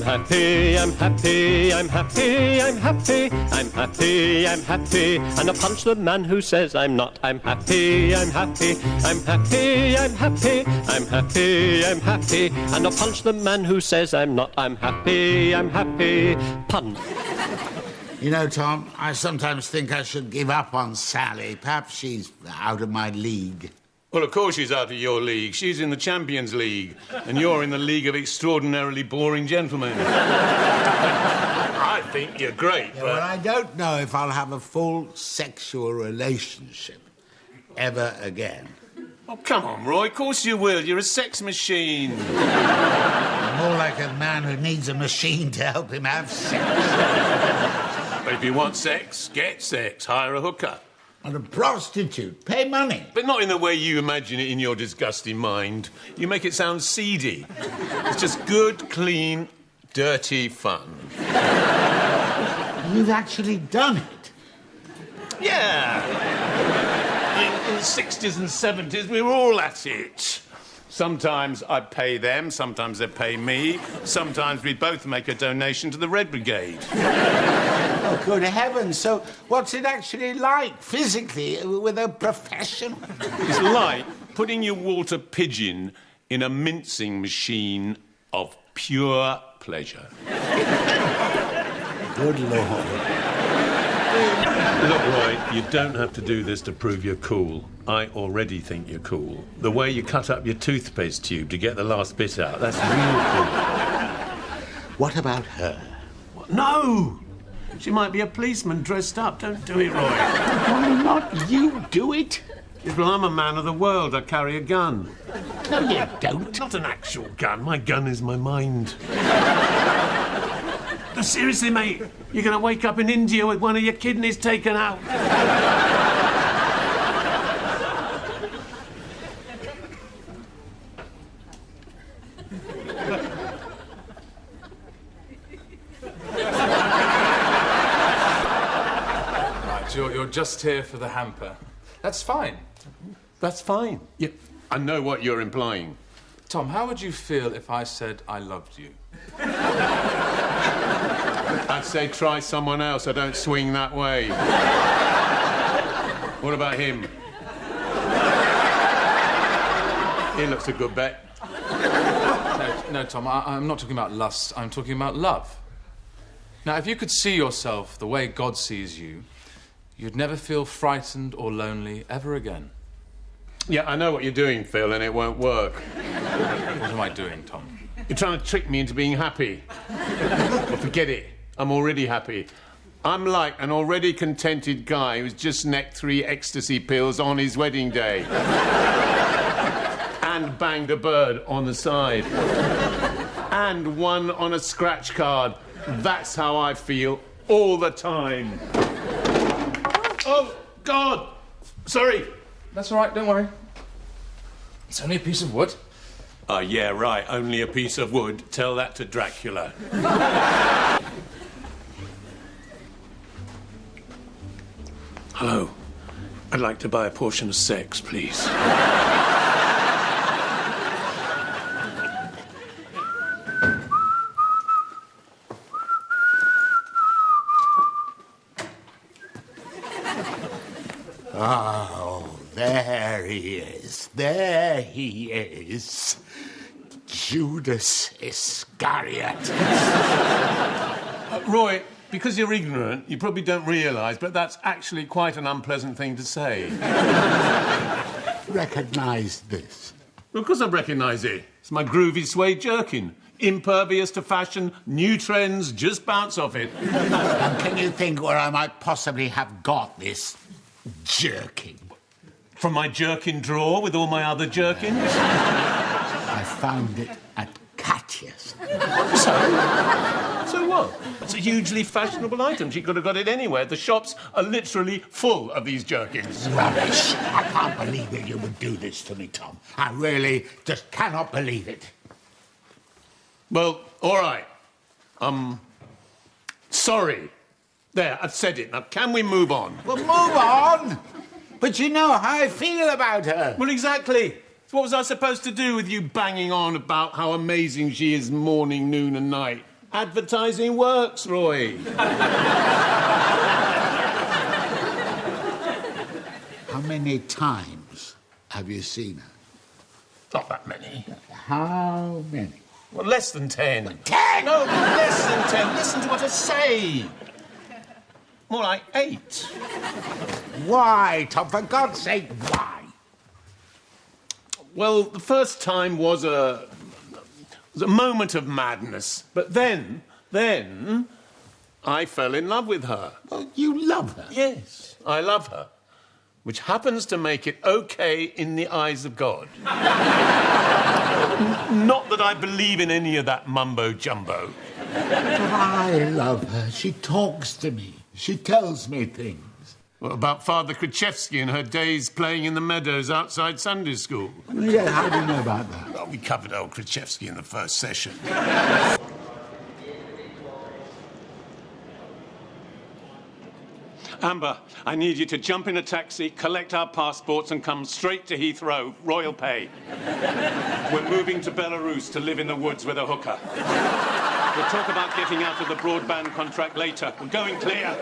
happy, I'm happy, I'm happy, I'm happy, I'm happy, I'm happy, and I punch the man who says I'm not. I'm happy, I'm happy, I'm happy, I'm happy, I'm happy, I'm happy, and I punch the man who says I'm not. I'm happy, punch. You know, Tom, I sometimes think I should give up on Sally. Perhaps she's out of my league. Well, of course she's out of your league. She's in the Champions League, and you're in the League of Extraordinarily Boring Gentlemen. I think you're great, but... Well, I don't know if I'll have a full sexual relationship ever again. Oh, come on, Roy. Of course you will. You're a sex machine. More like a man who needs a machine to help him have sex. But if you want sex, get sex. Hire a hooker. And a prostitute. Pay money. But not in the way you imagine it in your disgusting mind. You make it sound seedy. It's just good, clean, dirty fun. You've actually done it. Yeah. In the 60s and 70s, we were all at it. Sometimes I pay them, sometimes they pay me, sometimes we both make a donation to the Red Brigade. Oh, good heavens. So what's it actually like, physically, with a professional? It's like putting your water pigeon in a mincing machine of pure pleasure. Good Lord. Look, Roy, you don't have to do this to prove you're cool. I already think you're cool. The way you cut up your toothpaste tube to get the last bit out, that's real cool. What about her? What? No! She might be a policeman dressed up. Don't do it, Roy. Why not you do it? Well, I'm a man of the world. I carry a gun. No, you don't. Not an actual gun. My gun is my mind. No, seriously, mate. You're going to wake up in India with one of your kidneys taken out. Right, you're just here for the hamper. That's fine. That's fine. Yeah, I know what you're implying. Tom, how would you feel if I said I loved you? I'd say try someone else. I don't swing that way. What about him? He looks a good bet. No, Tom, I'm not talking about lust. I'm talking about love. Now, if you could see yourself the way God sees you, you'd never feel frightened or lonely ever again. Yeah, I know what you're doing, Phil, and it won't work. What am I doing, Tom? You're trying to trick me into being happy. Well, forget it. I'm already happy. I'm like an already contented guy who's just necked 3 ecstasy pills on his wedding day. And banged a bird on the side. And won on a scratch card. That's how I feel all the time. Oh, God! Sorry. That's all right, don't worry. It's only a piece of wood. Yeah, right. Only a piece of wood. Tell that to Dracula. Hello. I'd like to buy a portion of sex, please. Oh, there he is. There he is. Judas Iscariot. Roy, because you're ignorant, you probably don't realise, but that's actually quite an unpleasant thing to say. Recognise this. Of course I recognise it. It's my groovy suede jerkin. Impervious to fashion, new trends, just bounce off it. And can you think where I might possibly have got this jerkin? From my jerkin drawer with all my other jerkins? I found it at Katya's. So what? It's a hugely fashionable item. She could have got it anywhere. The shops are literally full of these jerkins. Rubbish. I can't believe that you would do this to me, Tom. I really just cannot believe it. Well, all right. Sorry. There, I've said it. Now, can we move on? Well, move on. But you know how I feel about her. Well, exactly. What was I supposed to do with you banging on about how amazing she is morning, noon and night? Advertising works, Roy. How many times have you seen her? Not that many. How many? Well, less than 10. 10? No, less than 10. Listen to what I say. More like 8. Why, Tom? For God's sake, why? Well, the first time was a moment of madness. But then, I fell in love with her. Well, you love her. Yes, I love her. Which happens to make it okay in the eyes of God. Not that I believe in any of that mumbo-jumbo. But I love her. She talks to me. She tells me things. What about Father Krzyzewski and her days playing in the meadows outside Sunday school? Yeah, how do you know about that? Well, we covered old Krzyzewski in the first session. Amber, I need you to jump in a taxi, collect our passports and come straight to Heathrow, Royal Pay. We're moving to Belarus to live in the woods with a hooker. We'll talk about getting out of the broadband contract later. We're going clear.